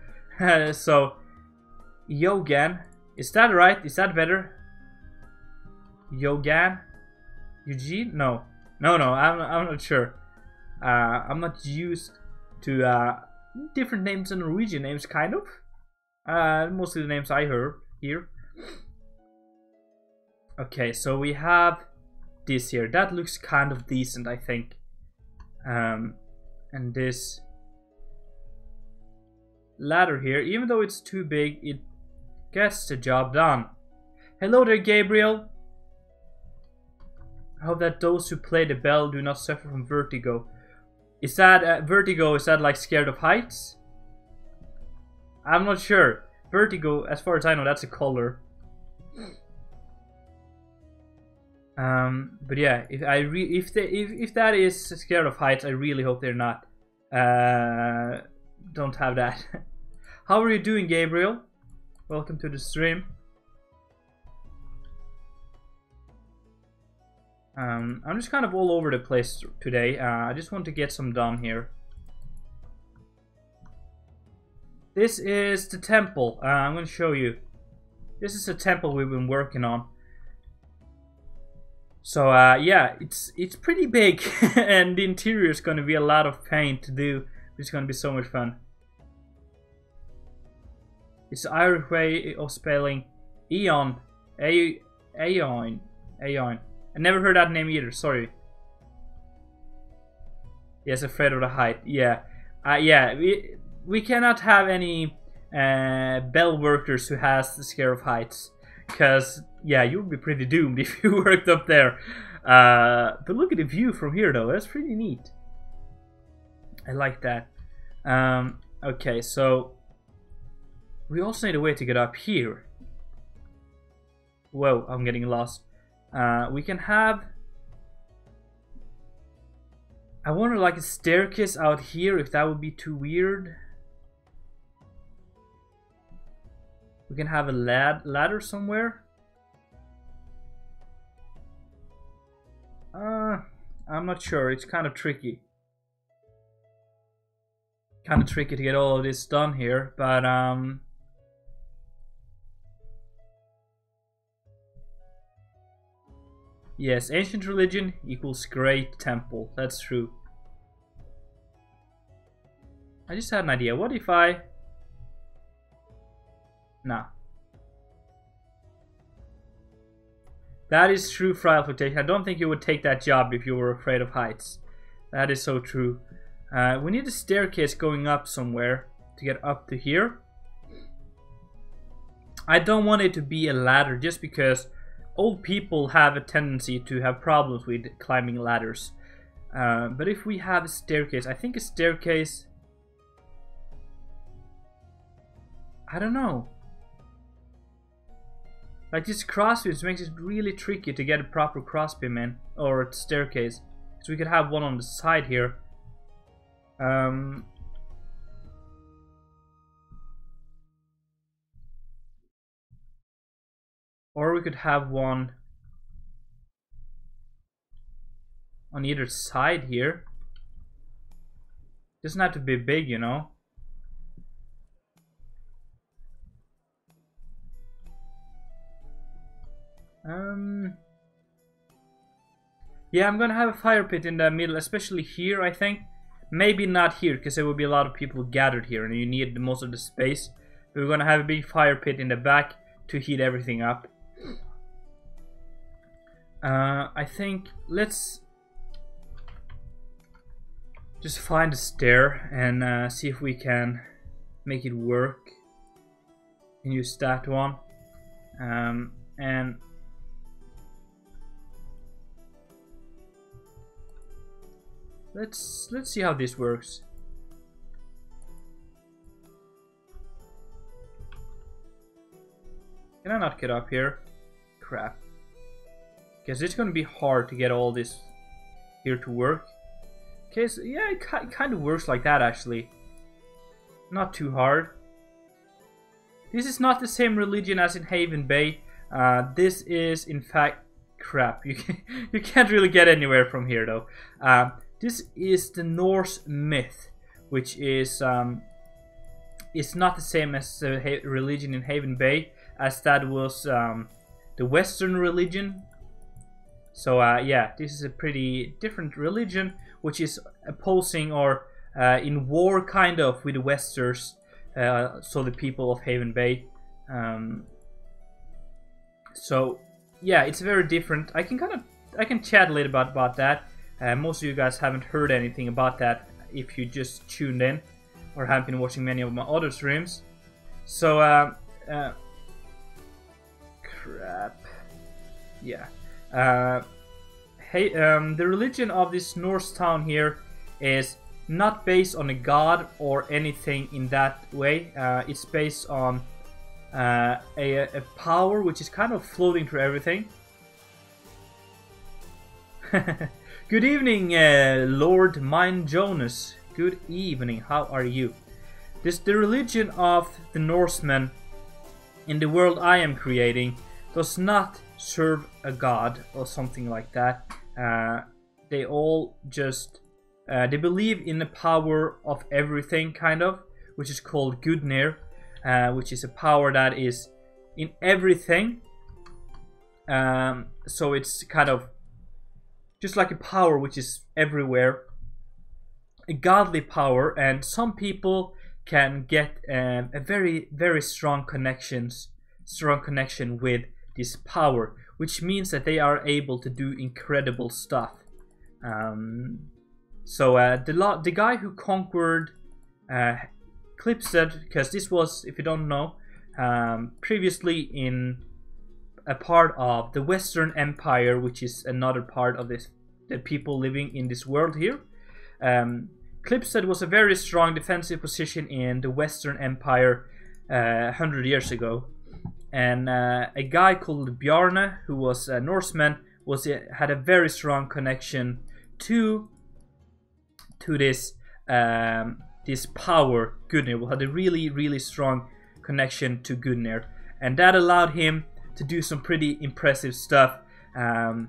So, Yogan. Is that right? Is that better? Yogan? Eugene? No. No, I'm not sure. I'm not used to different names and Norwegian names, kind of. Mostly the names I heard here. Okay, so we have this here. That looks kind of decent, I think. And this ladder here, even though it's too big, it gets the job done. Hello there, Gabriel. I hope that those who play the bell do not suffer from vertigo. Is that vertigo? Is that like scared of heights? I'm not sure. Vertigo, as far as I know, that's a color. But yeah, if that is scared of heights, I really hope they're not. Don't have that. How are you doing, Gabriel? Welcome to the stream. I'm just kind of all over the place today. I just want to get some done here. This is the temple. I'm going to show you. This is the temple we've been working on. So yeah, it's pretty big, and the interior is going to be a lot of paint to do. It's going to be so much fun. It's the Irish way of spelling Aeon. Aeon. I never heard that name either. Sorry. Yes, afraid of the height. Yeah, yeah. We cannot have any bell workers who has the scare of heights, because yeah, you'll be pretty doomed if you worked up there. But look at the view from here, though. That's pretty neat. I like that. Okay, so we also need a way to get up here. Whoa, I'm getting lost. We can have... I wonder, like, a staircase out here, if that would be too weird. We can have a ladder somewhere. I'm not sure. It's kind of tricky. Kind of tricky to get all of this done here, but yes, ancient religion equals great temple. That's true. I just had an idea. What if I... Nah. That is true, Frial Flotation. I don't think you would take that job if you were afraid of heights. That is so true. We need a staircase going up somewhere to get up to here. I don't want it to be a ladder just because old people have a tendency to have problems with climbing ladders. But if we have a staircase, I think a staircase... I don't know. Like this crossbeam makes it really tricky to get a proper crossbeam in, or a staircase. So we could have one on the side here. Or we could have one on either side here. Doesn't have to be big, you know. Yeah, I'm gonna have a fire pit in the middle, especially here, I think. Maybe not here, because there will be a lot of people gathered here, and you need most of the space. But we're gonna have a big fire pit in the back to heat everything up. I think let's just find a stair and see if we can make it work. And use that one. And let's see how this works. Can I not get up here? Crap. Guess it's gonna be hard to get all this here to work. Okay, so yeah, it kind of works like that actually. Not too hard. This is not the same religion as in Haven Bay. This is in fact crap. You can't really get anywhere from here though. This is the Norse myth, which is it's not the same as the religion in Haven Bay, as that was the Western religion. So yeah, this is a pretty different religion, which is opposing or in war kind of with the Westers, so the people of Haven Bay. So yeah, it's very different. I can chat a little bit about that. Most of you guys haven't heard anything about that if you just tuned in or haven't been watching many of my other streams. So crap. Yeah. The religion of this Norse town here is not based on a god or anything in that way. It's based on a power which is kind of floating through everything. Good evening, Lord Mine Jonas. Good evening. How are you? The religion of the Norsemen in the world I am creating does not serve a god or something like that. They all just they believe in the power of everything, kind of, which is called Gudnir, which is a power that is in everything. So it's kind of just like a power which is everywhere, a godly power, and some people can get a very strong connection with this power, which means that they are able to do incredible stuff. So the guy who conquered Klipstead, because this was, if you don't know, previously in a part of the Western Empire, which is another part of the people living in this world here. Klipstead was a very strong defensive position in the Western Empire 100 years ago. And a guy called Bjarne, who was a Norseman, had a very strong connection to this this power, Gudnir. Had a really strong connection to Gudnir, and that allowed him to do some pretty impressive stuff. And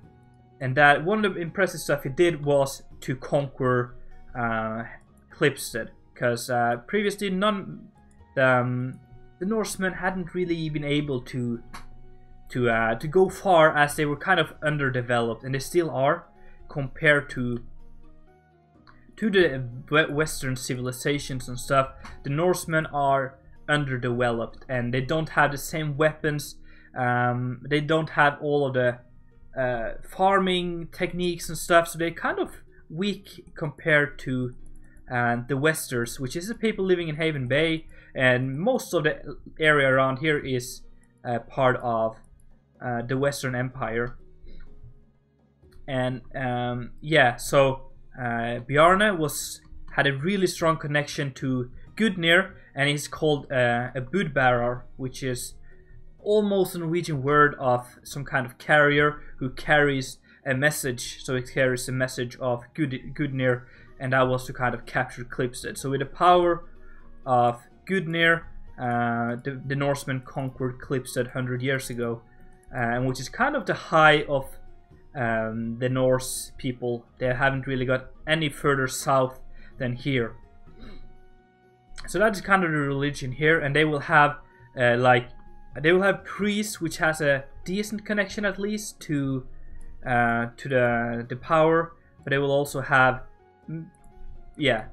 that one of the impressive stuff he did was to conquer Klipstead, because previously the Norsemen hadn't really been able to go far, as they were kind of underdeveloped, and they still are compared to the Western civilizations and stuff. The Norsemen are underdeveloped, and they don't have the same weapons. They don't have all of the farming techniques and stuff, so they're kind of weak compared to the Westers, which is the people living in Haven Bay, and most of the area around here is part of the Western Empire. And yeah, so Bjarne had a really strong connection to Gudnir, and he's called a budbærer, which is almost a Norwegian word of some kind of carrier who carries a message. So it carries a message of Gudnir, and that was to kind of capture Klipstead. So with the power of Gudnir, the Norsemen conquered Klipstead 100 years ago, which is kind of the high of the Norse people. They haven't really got any further south than here. So that's kind of the religion here, and they will have priests, which has a decent connection at least to the power, but they will also have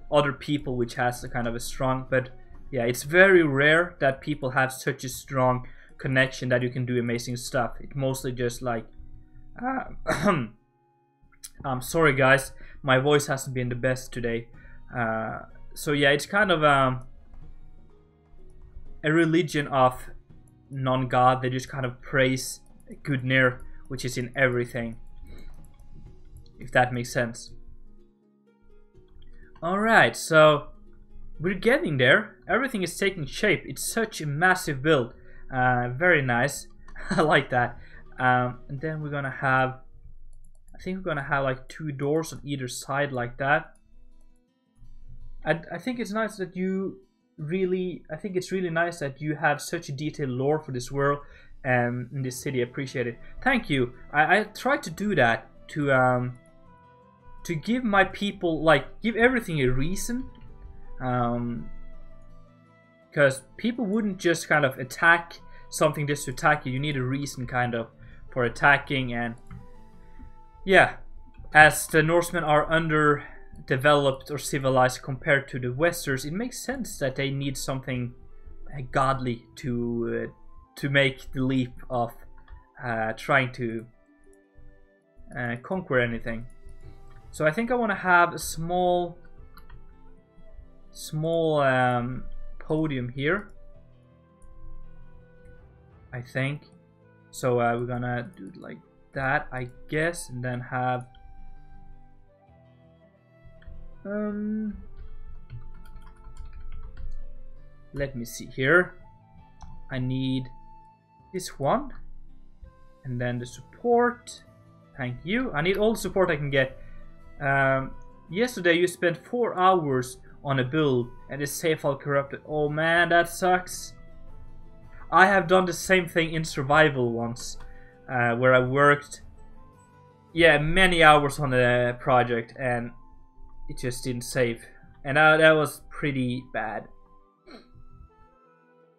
other people which has a kind of a strong, but yeah, it's very rare that people have such a strong connection that you can do amazing stuff. It's mostly just like I'm sorry guys, my voice hasn't been the best today. So yeah, it's kind of a religion of non-god. They just kind of praise Gudnir, which is in everything, if that makes sense. Alright, so we're getting there. Everything is taking shape. It's such a massive build. Very nice. I like that. And then we're gonna have, I think we're gonna have like 2 doors on either side like that. I think it's nice that you really, I think it's really nice that you have such a detailed lore for this world and in this city. I appreciate it. Thank you. I tried to do that to give my people, like, give everything a reason. Because people wouldn't just kind of attack something just to attack you. You need a reason kind of for attacking. And yeah, as the Norsemen are underdeveloped or civilized compared to the Westers, it makes sense that they need something godly to make the leap of trying to conquer anything. So I think I want to have a small podium here, I think. So we're gonna do it like that, I guess, and then have let me see here. I need this one, and then the support. Thank you. I need all the support I can get. Yesterday you spent 4 hours on a build and the save file corrupted. Oh man, that sucks. I have done the same thing in survival once, where I worked, yeah, many hours on a project and it just didn't save, and that was pretty bad.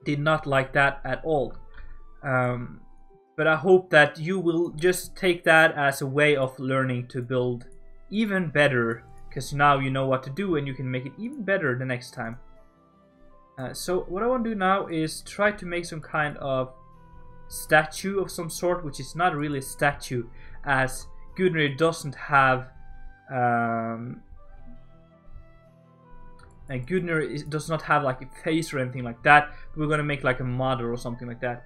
Did not like that at all. But I hope that you will just take that as a way of learning to build even better, because now you know what to do and you can make it even better the next time. So what I want to do now is try to make some kind of statue of some sort, which is not really a statue, as Gudnir doesn't have and Gudnir does not have like a face or anything like that. We're gonna make like a mother or something like that.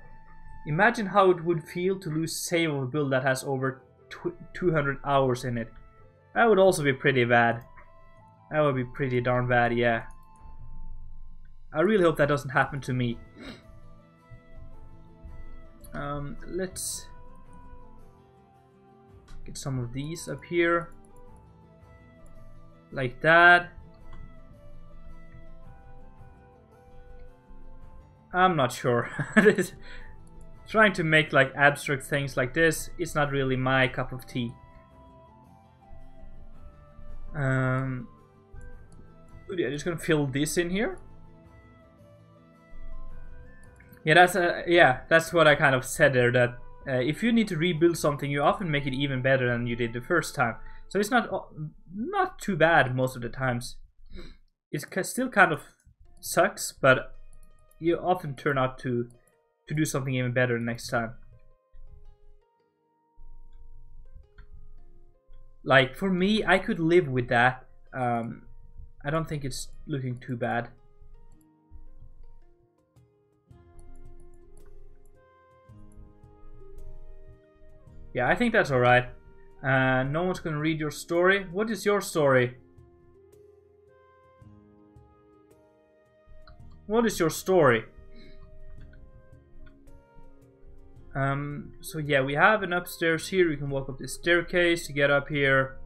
Imagine how it would feel to lose save of a build that has over 200 hours in it. That would also be pretty bad. That would be pretty darn bad, yeah. I really hope that doesn't happen to me. Let's get some of these up here. Like that. I'm not sure. Trying to make like abstract things like this is not really my cup of tea. Yeah, just gonna fill this in here. Yeah, that's what I kind of said there. That if you need to rebuild something, you often make it even better than you did the first time. So it's not too bad most of the times. It still kind of sucks, but you often turn out to do something even better next time. Like for me, I could live with that. I don't think it's looking too bad. Yeah, I think that's alright. No one's gonna read your story. What is your story? What is your story? So yeah, we have an upstairs here. We can walk up the staircase to get up here.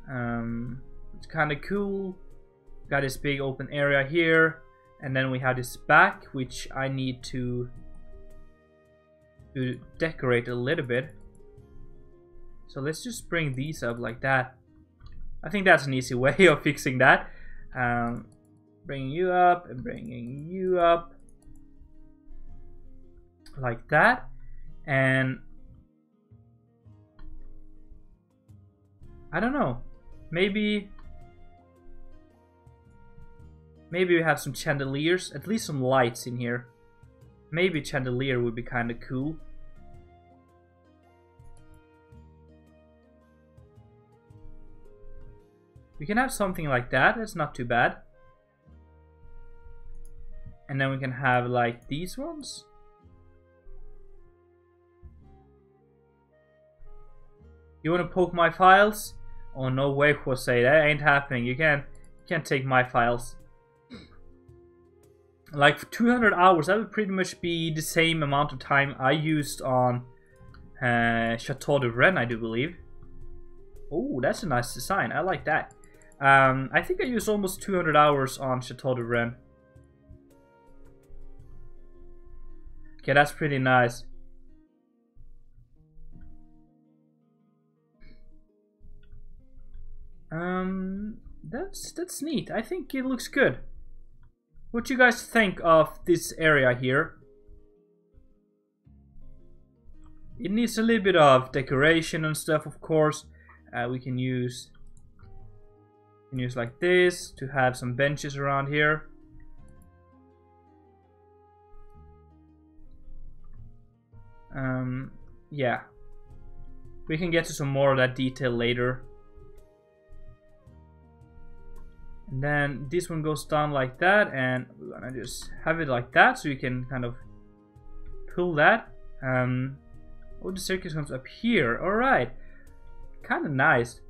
It's kind of cool. Got this big open area here, and then we have this back, which I need to decorate a little bit. So let's just bring these up like that. I think that's an easy way of fixing that. Bringing you up and bringing you up like that. And I don't know, maybe we have some chandeliers, at least some lights in here. Maybe chandelier would be kind of cool. We can have something like that. That's not too bad. And then we can have like these ones. You want to poke my files? Oh, no way, Jose. That ain't happening. You can't take my files. Like for 200 hours, that would pretty much be the same amount of time I used on Chateau de Rennes, I do believe. Oh, that's a nice design. I like that. I think I used almost 200 hours on Chateau de Rennes. Okay, that's pretty nice. That's neat. I think it looks good. What do you guys think of this area here? It needs a little bit of decoration and stuff, of course. We can use like this to have some benches around here. Yeah. We can get to some more of that detail later. And then this one goes down like that, and we're gonna just have it like that so you can kind of pull that. Oh, the circus comes up here. Alright. Kind of nice.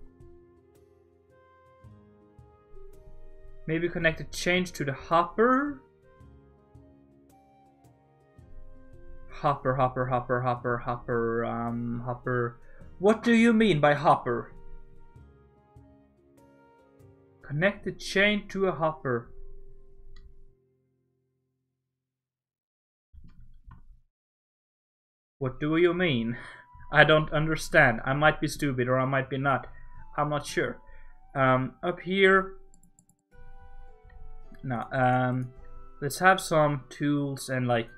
Maybe connect the change to the hopper. Hopper. What do you mean by hopper? Connect the chain to a hopper. What do you mean? I don't understand. I might be stupid or I might be not. I'm not sure. Up here. Now, let's have some tools and like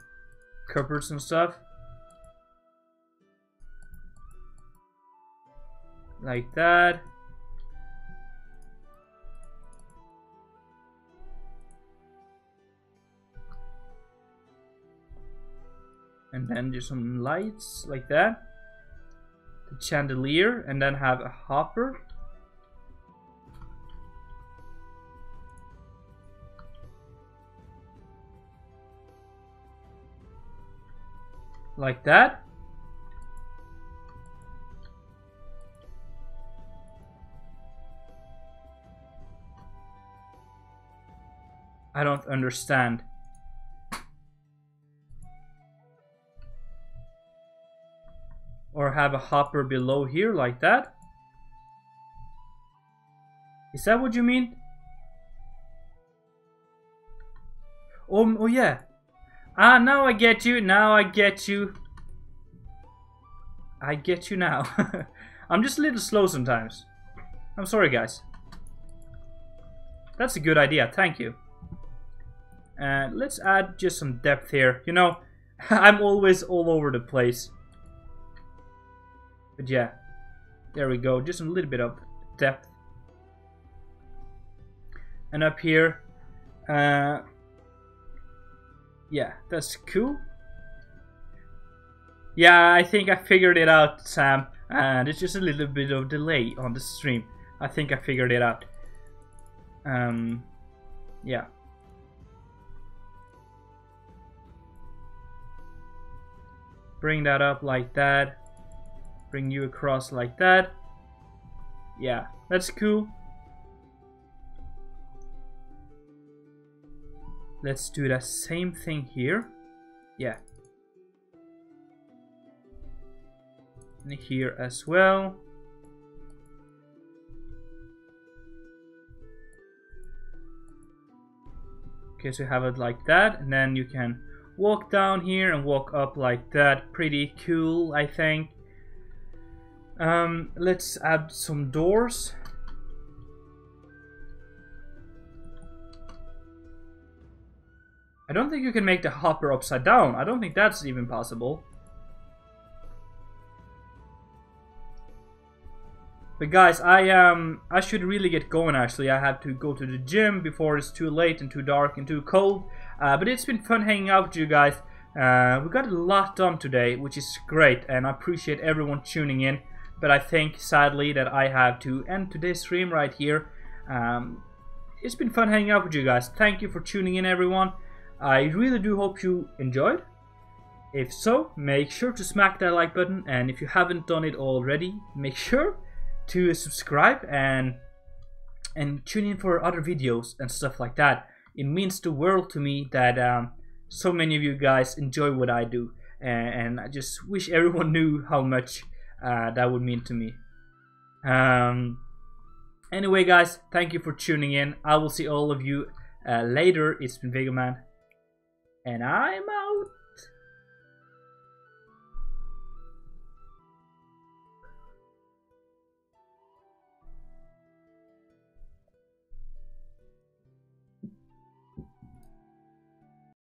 cupboards and stuff. Like that. And then do some lights like that. The chandelier, and then have a hopper. Like that. I don't understand. Or have a hopper below here like that. Is that what you mean? Oh yeah. Ah, now I get you. Now I get you. I get you now. I'm just a little slow sometimes. I'm sorry, guys. That's a good idea. Thank you. And let's add just some depth here. You know, I'm always all over the place. But yeah, there we go. Just a little bit of depth. And up here, yeah, that's cool. Yeah, I think I figured it out, Sam. And it's just a little bit of delay on the stream. I think I figured it out. Yeah. Bring that up like that. Bring you across like that. Yeah, that's cool. Let's do the same thing here. Yeah. And here as well. Okay, so you have it like that, and then you can walk down here and walk up like that. Pretty cool, I think. Let's add some doors. I don't think you can make the hopper upside down. I don't think that's even possible. But guys, I should really get going actually. I have to go to the gym before it's too late and too dark and too cold. But it's been fun hanging out with you guys. We got a lot done today, which is great, and I appreciate everyone tuning in. But I think, sadly, that I have to end today's stream right here. It's been fun hanging out with you guys. Thank you for tuning in, everyone. I really do hope you enjoyed. If so, make sure to smack that like button, and if you haven't done it already, make sure to subscribe and tune in for other videos and stuff like that. It means the world to me that so many of you guys enjoy what I do, and I just wish everyone knew how much that would mean to me. Anyway, guys, thank you for tuning in. I will see all of you later. It's been Vegaman, and I'm out.